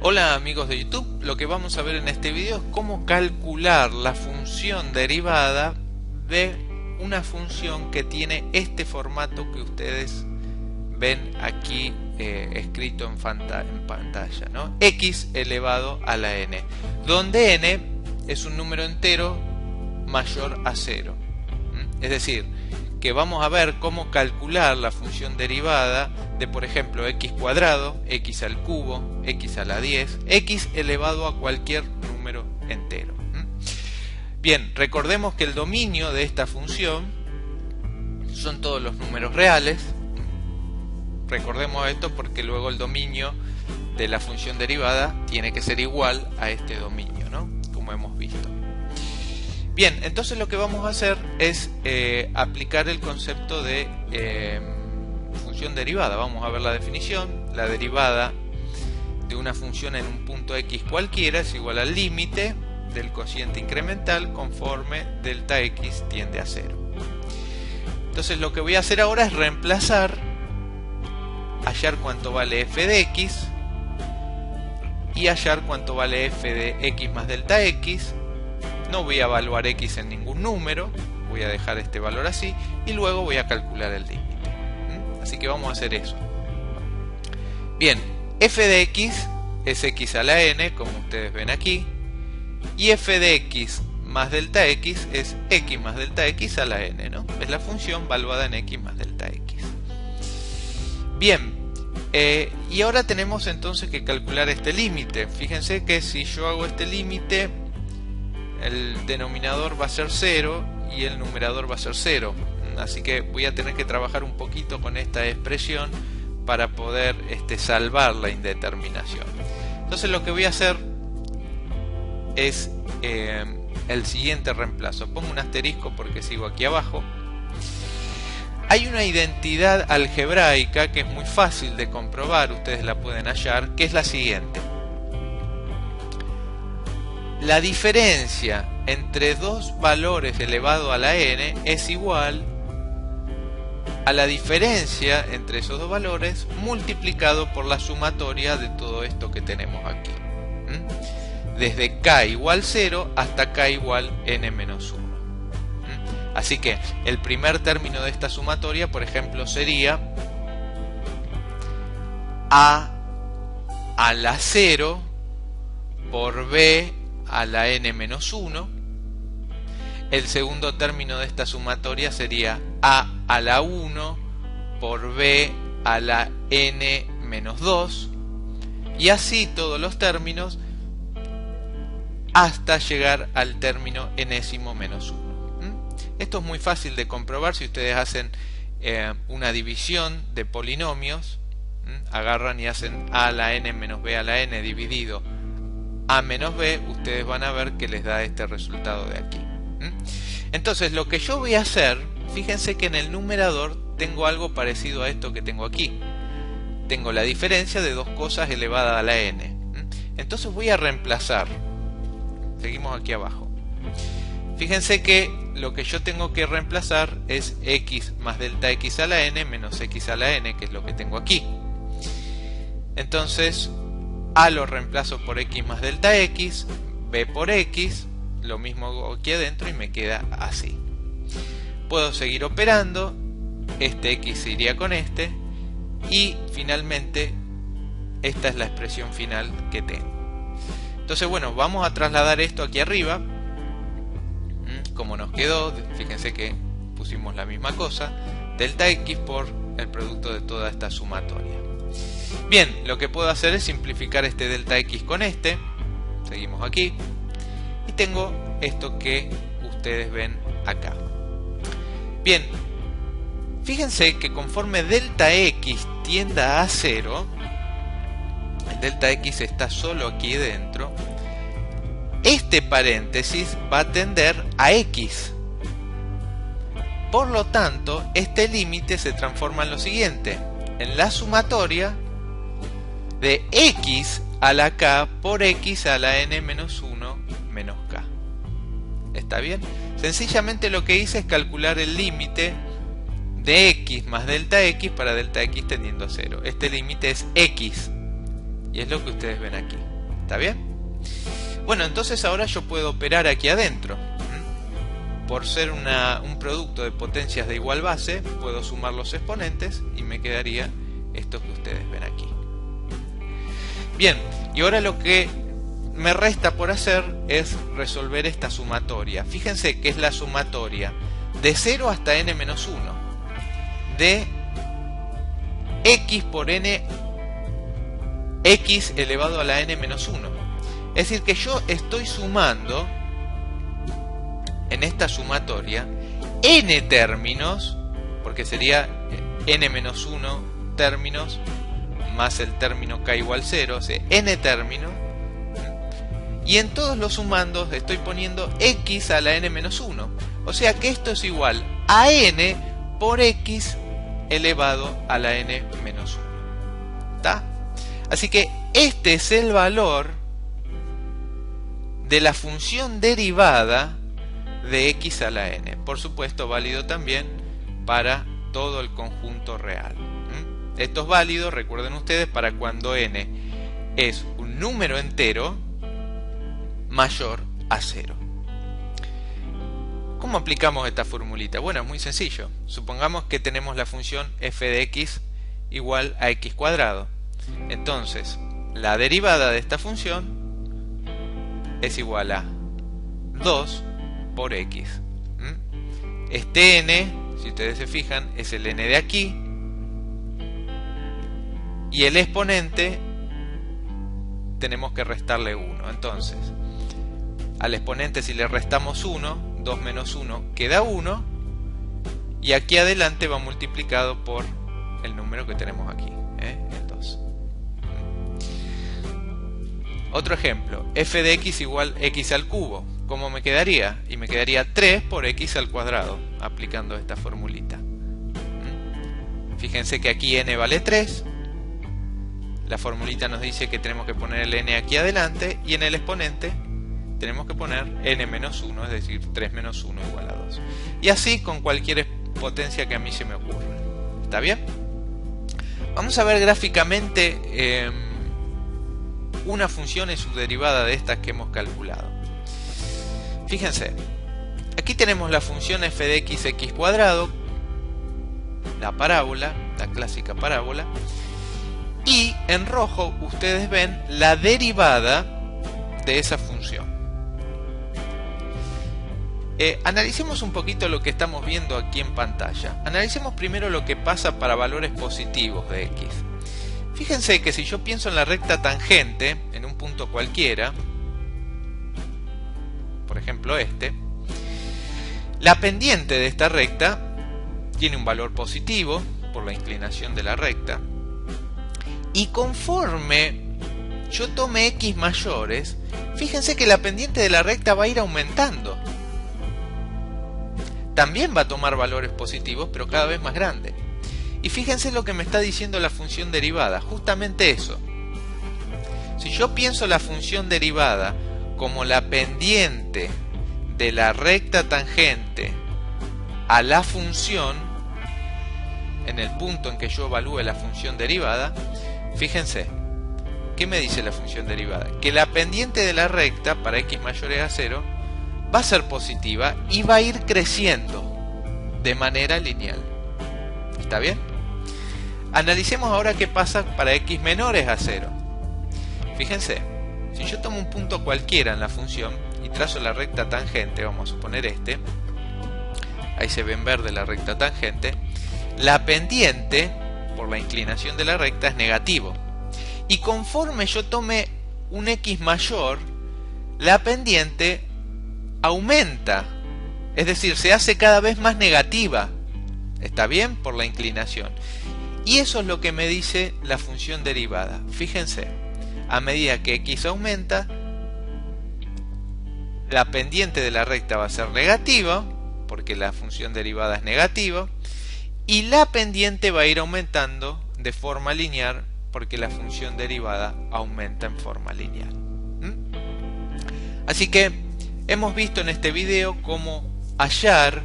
Hola amigos de YouTube, lo que vamos a ver en este video es cómo calcular la función derivada de una función que tiene este formato que ustedes ven aquí escrito en pantalla, ¿no? X elevado a la n, donde n es un número entero mayor a 0. Es decir, que vamos a ver cómo calcular la función derivada de, por ejemplo, x cuadrado, x al cubo, x a la 10, x elevado a cualquier número entero. Bien, recordemos que el dominio de esta función son todos los números reales. Recordemos esto porque luego el dominio de la función derivada tiene que ser igual a este dominio, ¿no? Como hemos visto. Bien, entonces lo que vamos a hacer es aplicar el concepto de función derivada. Vamos a ver la definición. La derivada de una función en un punto x cualquiera es igual al límite del cociente incremental conforme delta x tiende a 0. Entonces lo que voy a hacer ahora es reemplazar, hallar cuánto vale f de x y hallar cuánto vale f de x más delta x. No voy a evaluar x en ningún número, voy a dejar este valor así y luego voy a calcular el límite. Así que vamos a hacer eso. Bien, f de x es x a la n, como ustedes ven aquí, y f de x más delta x es x más delta x a la n, ¿no? Es la función valuada en x más delta x. Bien, y ahora tenemos entonces que calcular este límite. Fíjense que si yo hago este límite, el denominador va a ser 0 y el numerador va a ser 0. Así que voy a tener que trabajar un poquito con esta expresión para poder salvar la indeterminación. Entonces lo que voy a hacer es el siguiente reemplazo. Pongo un asterisco porque sigo aquí abajo. Hay una identidad algebraica que es muy fácil de comprobar, ustedes la pueden hallar, que es la siguiente. La diferencia entre dos valores elevado a la n es igual a la diferencia entre esos dos valores multiplicado por la sumatoria de todo esto que tenemos aquí. Desde k igual 0 hasta k igual n menos 1. Así que el primer término de esta sumatoria, por ejemplo, sería a la 0 por b a la n menos 1. El segundo término de esta sumatoria sería a la 1 por b a la n menos 2. Y así todos los términos hasta llegar al término enésimo menos 1. Esto es muy fácil de comprobar si ustedes hacen una división de polinomios. Agarran y hacen a a la n menos b a la n dividido a menos b, ustedes van a ver que les da este resultado de aquí. Entonces lo que yo voy a hacer, fíjense que en el numerador tengo algo parecido a esto que tengo aquí. Tengo la diferencia de dos cosas elevada a la n. Entonces voy a reemplazar. Seguimos aquí abajo. Fíjense que lo que yo tengo que reemplazar es x más delta x a la n menos x a la n, que es lo que tengo aquí. Entonces a lo reemplazo por x más delta x, b por x, lo mismo hago aquí adentro y me queda así. Puedo seguir operando, este x se iría con este y finalmente esta es la expresión final que tengo. Entonces bueno, vamos a trasladar esto aquí arriba. Como nos quedó, fíjense que pusimos la misma cosa, delta x por el producto de toda esta sumatoria. Bien, lo que puedo hacer es simplificar este delta x con este. Seguimos aquí. Y tengo esto que ustedes ven acá. Bien, fíjense que conforme delta x tienda a 0, el delta x está solo aquí dentro, este paréntesis va a tender a x. Por lo tanto, este límite se transforma en lo siguiente, en la sumatoria de x a la k por x a la n menos 1 menos k. ¿Está bien? Sencillamente lo que hice es calcular el límite de x más delta x para delta x tendiendo a 0. Este límite es x y es lo que ustedes ven aquí. ¿Está bien? Bueno, entonces ahora yo puedo operar aquí adentro. Por ser un producto de potencias de igual base, puedo sumar los exponentes y me quedaría esto que ustedes ven aquí. Bien, y ahora lo que me resta por hacer es resolver esta sumatoria. Fíjense que es la sumatoria de 0 hasta n-1 de x por n x elevado a la n-1. Es decir, que yo estoy sumando en esta sumatoria n términos, porque sería n-1 términos más el término k igual 0, o sea, n términos, y en todos los sumandos estoy poniendo x a la n-1, o sea que esto es igual a n por x elevado a la n-1. ¿Está? Así que este es el valor de la función derivada de x a la n. Por supuesto, válido también para todo el conjunto real. Esto es válido, recuerden ustedes, para cuando n es un número entero mayor a 0. ¿Cómo aplicamos esta formulita? Bueno, es muy sencillo. Supongamos que tenemos la función f de x igual a x cuadrado. Entonces, la derivada de esta función es igual a 2 por x. Este n, si ustedes se fijan, es el n de aquí, y el exponente tenemos que restarle 1. Entonces, al exponente, si le restamos 1, 2 menos 1 queda 1, y aquí adelante va multiplicado por el número que tenemos aquí, el 2. Otro ejemplo, f de x igual x al cubo. ¿Cómo me quedaría? Y me quedaría 3 por x al cuadrado, aplicando esta formulita. Fíjense que aquí n vale 3. La formulita nos dice que tenemos que poner el n aquí adelante, y en el exponente tenemos que poner n menos 1, es decir, 3 menos 1 igual a 2. Y así con cualquier potencia que a mí se me ocurra. ¿Está bien? Vamos a ver gráficamente una función y su derivada de estas que hemos calculado. Fíjense, aquí tenemos la función f de x cuadrado, la parábola, la clásica parábola, y en rojo ustedes ven la derivada de esa función. Analicemos un poquito lo que estamos viendo aquí en pantalla. Analicemos primero lo que pasa para valores positivos de x. Fíjense que si yo pienso en la recta tangente, en un punto cualquiera, por ejemplo este, la pendiente de esta recta tiene un valor positivo por la inclinación de la recta, y conforme yo tome x mayores, fíjense que la pendiente de la recta va a ir aumentando. También va a tomar valores positivos, pero cada vez más grandes. Y fíjense lo que me está diciendo la función derivada, justamente eso. Si yo pienso la función derivada como la pendiente de la recta tangente a la función, en el punto en que yo evalúe la función derivada, fíjense, ¿qué me dice la función derivada? Que la pendiente de la recta para x mayores a 0 va a ser positiva y va a ir creciendo de manera lineal. ¿Está bien? Analicemos ahora qué pasa para x menores a 0. Fíjense, si yo tomo un punto cualquiera en la función y trazo la recta tangente, vamos a suponer este, ahí se ve en verde la recta tangente, la pendiente por la inclinación de la recta es negativo, y conforme yo tome un x mayor, la pendiente aumenta, es decir, se hace cada vez más negativa. ¿Está bien? Por la inclinación. Y eso es lo que me dice la función derivada. Fíjense, a medida que x aumenta, la pendiente de la recta va a ser negativa, porque la función derivada es negativa, y la pendiente va a ir aumentando de forma lineal, porque la función derivada aumenta en forma lineal. Así que hemos visto en este video cómo hallar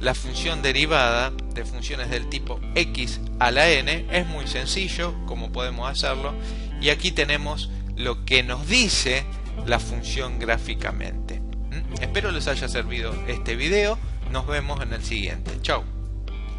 la función derivada de funciones del tipo x a la n. Es muy sencillo cómo podemos hacerlo, y aquí tenemos lo que nos dice la función gráficamente. Espero les haya servido este video. Nos vemos en el siguiente. Chau.